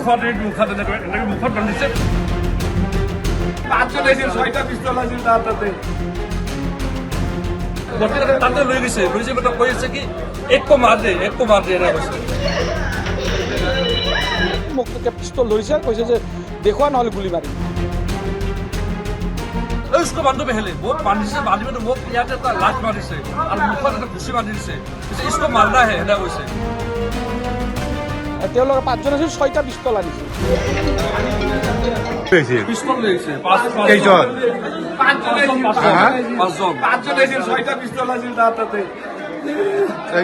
মুখত বান্ধিছে। পাঁচজন আছিল, 6টা পিস্তল আছিল তাৰ তাতে। গতিকে তাতে লৈ গৈছে মানে কৈ আছে কি একো মাৰ দে এনে কৈছে। মোক তেতিয়া পিস্তল ধৰিছে, কৈছে যে দেখুওৱা নহ'লে গুলি মাৰিম। उसको बांधो पहले वो बांधिছে बांधি মানে মোক ইয়াতে এটা লাঠ মাৰিছে আৰু মুখত এটা ঘুচি বান্ধি দিছে। इसको मारना है এনে কৈছে। তেওঁলোকে 5জন আছিল, 6টা পিস্তল আনিছিল। পিস্তল লৈ গৈছে কেইজন? পাঁচজন আছিল, 6টা পিস্তল আছিল তাৰ তাতে।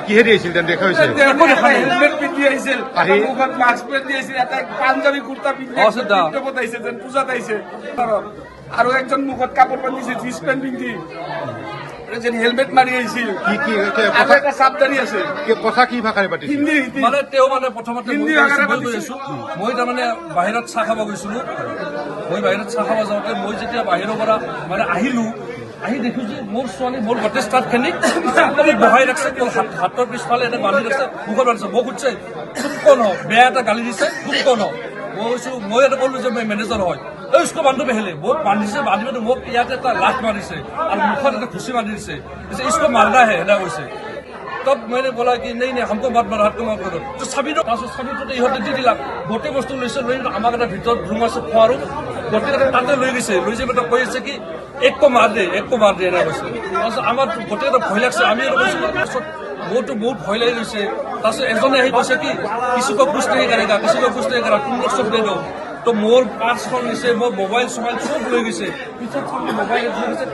কিহেদি আহিছিল দেখা হৈছে? হেলমেট পিন্ধি আহিছিল, মুখত মাস্ক পিন্ধি আহিছিল, এটা পাঞ্জাবী কুৰ্তা পিন্ধি আহিছে যেন পূজাত আহিছে। আৰু একজন মুখত কাপোৰ বান্ধিছে, জিন্স পেণ্ট পিন্ধি যেন হেলমেট মাৰি আহিছিল। আৰু এটা চাপদাৰী আছে। কথা কি ভাষাৰে পাতিছে? হিন্দী মানে তেওঁ মানে প্ৰথমতে মই তাৰমানে বাহিৰত চাহ খাব গৈছিলো। মই বাহিৰত চাহ খাব যাওঁতে মই যেতিয়া বাহিৰৰ পৰা মানে আহিলো, আহি দেখো যে মোৰ ছোৱালী মোৰ গোটেই ষ্টাফখিনি বহাই ৰাখছে, হাতৰ পিছফালে এটা বান্ধি ৰাখছে, মুখত বান্ধিছে। মোক সুধিছে কোন হওক, বেয়া এটা গালি দিছে, কোন হওক। মই কৈছো মই এটা ক'লো যে মই মেনেজাৰ হয়। उसको बांधो पहले वो बांधिছে बांধি মানে মোক ইয়াতে এটা লাঠ মাৰিছে আৰু মুখত এটা ঘুচি বান্ধি দিছে। इसको मारना है এনে কৈছে। तब मैंने बोला कि नहीं हमको मत मारो, हाथ को मत करो। तो छवि তো ইহঁতে দি দিলাক, গোটেই বস্তু লৈছে। লৈ আমাক এটা ভিতৰত ৰুম আছে খোৱাৰো, গোটেই তাতে লৈ গৈছে মানে কৈ আছে কি একো মাৰ দে এনে কৈছে। তাৰপিছত আমাৰ গোটেই এটা ভয় লাগছে। আমি কৈছো তাৰপিছত মোৰতো বহুত ভয় লাগি গৈছে। তাৰপিছত এজনে আহি কৈছে কি কিসুকো কুছ नहीं करेगा, तुम लोग सब दे दो। তো মোৰ পাৰ্চখন নিছে, মোৰ মোবাইল চবাইল চব লৈ গৈছে। পিছত মোবাইল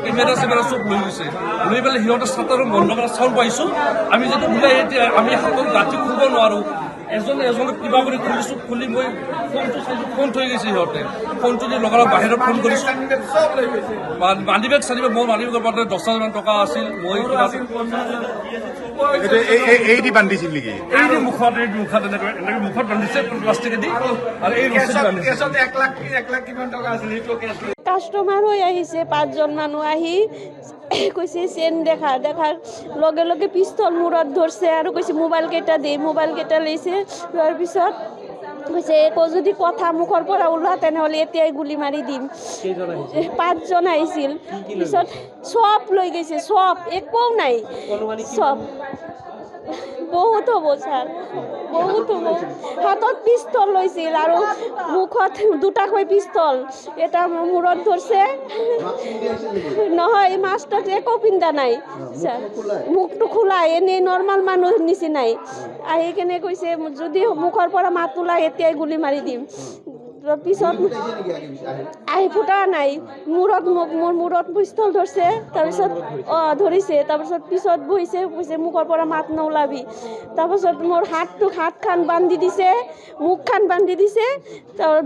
কেমেৰা চেমেৰা চব লৈ গৈছে। লৈ পেলাই সিহঁতে চাটাৰ বন্ধ কৰা চাউণ্ড পাইছো। আমি যদি ওলাই এতিয়া আমি হাতত গাঁঠি খুলিব নোৱাৰো। এজনে কিবা কৰি খুলিছো, খুলি মই ফোনটো চাইছো, ফোন থৈ গৈছে সিহঁতে। ফোনটো দি লগালগ বাহিৰত ফোন কৰিছো। মানি বেগ চানি বেগ, মোৰ মানি বেগৰ পৰা 10,000 টকা আছিল। মই এই দি বান্ধিছিল নেকি? এই মুখত এনেকে মুখত বান্ধিছে প্লাষ্টিকেদি। আৰু এই কেছত 1 লাখ কিমান টকা আছিল সেইটো কেছ। কাষ্টমাৰ হৈ আহিছে 5জন মানুহ আহি কৈছে চেন দেখাৰ লগে লগে পিস্তল মূৰত ধৰছে আৰু কৈছে মোবাইল কেইটা লৈছে। লোৱাৰ পিছত কৈছে একো যদি কথা মুখৰ পৰা ওলোৱা তেনেহ'লে এতিয়াই গুলি মাৰি দিম। 5জন আহিছিল। পিছত চব লৈ গৈছে, চব একো নাই, চব বহুত হ'ব ছাৰ, বহুত হ'ব। হাতত পিস্তল লৈছিল আৰু মুখত 2টাকৈ পিস্তল, এটা মূৰত ধৰছে। নহয় মাষ্টৰ একো পিন্ধা নাই ছাৰ, মুখটো খোলা এনেই নৰ্মেল মানুহৰ নিচিনাই। আহি কেনে কৈছে যদি মুখৰ পৰা মাত ওলাই এতিয়াই গুলি মাৰি দিম। পিছত আহি ফুটা নাই, মোৰ মূৰত পিস্তল ধৰছে। তাৰপিছত ধৰিছে, তাৰপিছত পিছত বহিছে মুখৰ পৰা মাত নোলাবি। তাৰপিছত মোৰ হাতখান বান্ধি দিছে, মুখখান বান্ধি দিছে,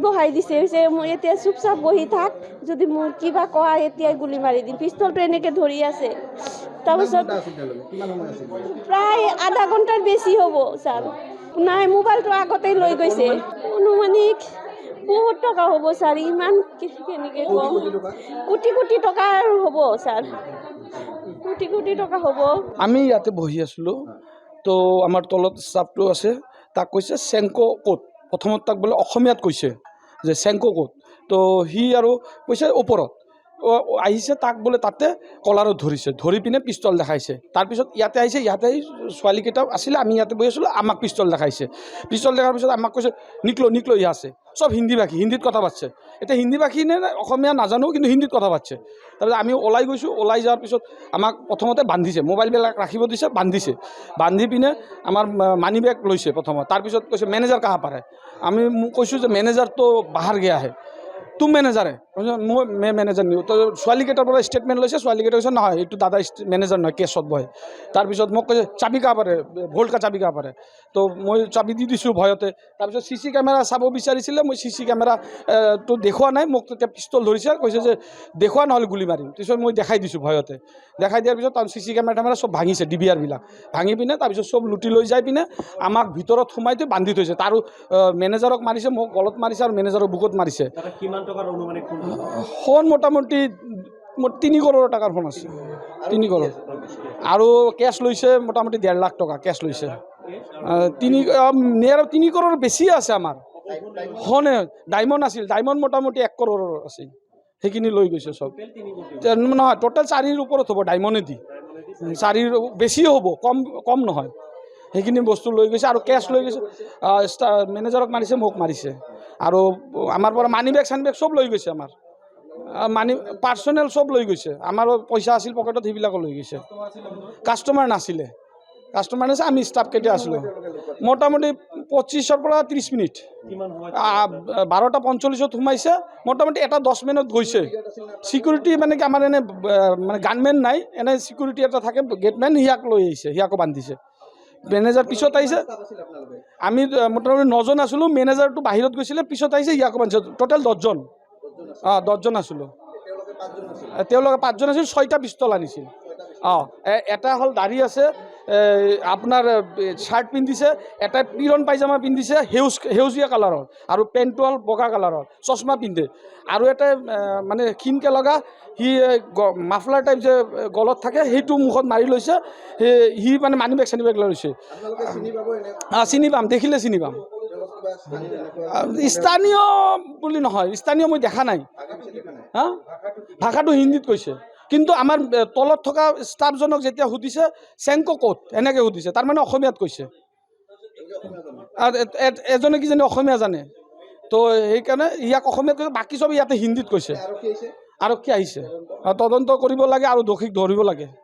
বহাই দিছে। মই এতিয়া চুপচাপ বহি থাক, যদি মোক কিবা কোৱা এতিয়াই গুলি মাৰি দিম। পিস্তলটো এনেকৈ ধৰি আছে। তাৰপিছত প্ৰায় আধা ঘণ্টাৰ বেছি হ'ব ছাৰ। নাই মোবাইলটো আগতেই লৈ গৈছে। অনুমানিক বহুত টকা হ'ব ছাৰ, ইমান কেনেকৈ কম, কোটি টকাৰ হ'ব ছাৰ, কোটি টকা হ'ব। আমি ইয়াতে বহি আছিলোঁ, তো আমাৰ তলত ষ্টাফটো আছে, তাক কৈছে চেংকো ক'ত। প্ৰথমত তাক বোলে অসমীয়াত কৈছে যে চেংকো ক'ত। তো সি আৰু কৈছে ওপৰত আহিছে, তাক বোলে তাতে কলাৰত ধৰিছে, ধৰি পিনে পিস্তল দেখাইছে। তাৰপিছত ইয়াতে আহিছে, ইয়াতে ছোৱালীকেইটা আছিলে, আমি ইয়াতে বহি আছিলোঁ, আমাক পিস্তল দেখাইছে। পিস্তল দেখাৰ পিছত আমাক কৈছে নিকলো ইয়া আছে। চব হিন্দীত কথা পাতিছে। এতিয়া হিন্দী ভাষী নে অসমীয়া নাজানো, কিন্তু হিন্দীত কথা পাতিছে। তাৰপিছত আমি ওলাই গৈছোঁ, ওলাই যোৱাৰ পিছত আমাক প্ৰথমতে বান্ধিছে, মোবাইলবিলাক ৰাখিব দিছে, বান্ধি পিনে আমাৰ মানি বেগ লৈছে প্ৰথমত। তাৰপিছত কৈছে মেনেজাৰ কাহা পাৰ হে। আমি কৈছোঁ যে মেনেজাৰটো বাহাৰ গয়া হে। তুম মেনেজাৰ হে? মই মেনেজাৰ নিওঁ। তো ছোৱালীকেইটাৰ পৰা ষ্টেটমেণ্ট লৈছে, ছোৱালীকেইটা কৈছে নহয় এইটো দাদা মেনেজাৰ নহয়, কেছত বহে। তাৰপিছত মোক কৈছে চাবি কাহ পাৰে, ভল্ট কা চাবি কাহ পাৰে। তো মই চাবি দি দিছোঁ ভয়তে। তাৰপিছত CC কেমেৰা চাব বিচাৰিছিলে, মই CC কেমেৰাটো দেখুওৱা নাই। মোক তেতিয়া পিস্তল ধৰিছে, কৈছে যে দেখুওৱা নহ'লে গুলি মাৰিম। তাৰপিছত মই দেখাই দিছোঁ ভয়তে। দেখাই দিয়াৰ পিছত তাৰ CC কেমেৰা চব ভাঙিছে, DVR-বিলাক ভাঙি পিনে তাৰপিছত চব লুটি লৈ যাই পিনে আমাক ভিতৰত সোমাই থৈ বান্ধি থৈছে। তাৰো মেনেজাৰক মাৰিছে, মোক গলত মাৰিছে আৰু মেনেজাৰক বুকুত মাৰিছে। সোণ মোটামুটি 3 কৰোৰ টকাৰ ফোন আছে, 3 কৰোৰ। আৰু কেছ লৈছে মোটামুটি 1.5 লাখ টকা কেছ লৈছে। 3 কৰোৰ বেছি আছে আমাৰ। হনে ডায়মণ্ড আছিল, ডায়মণ্ড মোটামুটি 1 কৰোৰৰ আছিল, সেইখিনি লৈ গৈছে চব। নহয়, টোটেল 4ৰ ওপৰত হ'ব ডায়মণ্ডেদি, 4ৰ বেছিও হ'ব, কম নহয়। সেইখিনি বস্তু লৈ গৈছে আৰু কেছ লৈ গৈছে। মেনেজাৰক মাৰিছে, মোক মাৰিছে, আৰু আমাৰ পৰা মানি বেগ চানি বেগ চব লৈ গৈছে। আমাৰ মানি পাৰ্চনেল চব লৈ গৈছে। আমাৰো পইচা আছিল পকেটত, সেইবিলাকো লৈ গৈছে। কাষ্টমাৰ নাছিলে, কাষ্টমাৰ নাছিল, আমি ষ্টাফ কেইটা আছিলোঁ। মোটামুটি 25ৰ পৰা 30 মিনিট, 12টা 45ত সোমাইছে, মোটামুটি 1টা 10 মিনিট গৈছে। চিকিউৰিটি মানে কি আমাৰ এনে মানে গানমেন নাই, এনে চিকিউৰিটি এটা থাকে, গেটমেন, সিয়াক লৈ আহিছে, সিয়াকো বান্ধিছে। মেনেজাৰ পিছত আহিছে, আমি মোটামুটি 9জন আছিলোঁ, মেনেজাৰটো বাহিৰত গৈছিলে, পিছত আহিছে, ইয়াকো বান্ধিছে। টোটেল 10জন। 10জন আছিলোঁ। তেওঁলোকে 5জন আছিল, 6টা পিষ্টল আনিছিল। এটা হ'ল দাড়ি আছে, আপোনাৰ শাৰ্ট পিন্ধিছে, এটা পিৰন পাইজামা পিন্ধিছে সেউজীয়া কালাৰৰ, আৰু পেণ্টটো হ'ল বগা কালাৰৰ, চশমা পিন্ধে, আৰু এটা মানে ক্ষীণকৈ লগা, সি মাফলাৰ টাইপ যে গলত থাকে, সেইটো মুখত মাৰি লৈছে। সি মানে মানি বেগ চানি বেগ লৈ লৈছে। চিনি পাম, দেখিলে চিনি পাম। স্থানীয় বুলি নহয়, স্থানীয় মই দেখা নাই। ভাষাটো হিন্দীত কৈছে, কিন্তু আমাৰ তলত থকা ষ্টাফজনক যেতিয়া সুধিছে, চেংক' ক'ত এনেকৈ সুধিছে, তাৰমানে অসমীয়াত কৈছে। এজনে কিজানি অসমীয়া জানে, তো সেইকাৰণে ইয়াক অসমীয়াত কৈছে, বাকী চব ইয়াতে হিন্দীত কৈছে। আৰক্ষী আহিছে, তদন্ত কৰিব লাগে আৰু দোষীক ধৰিব লাগে।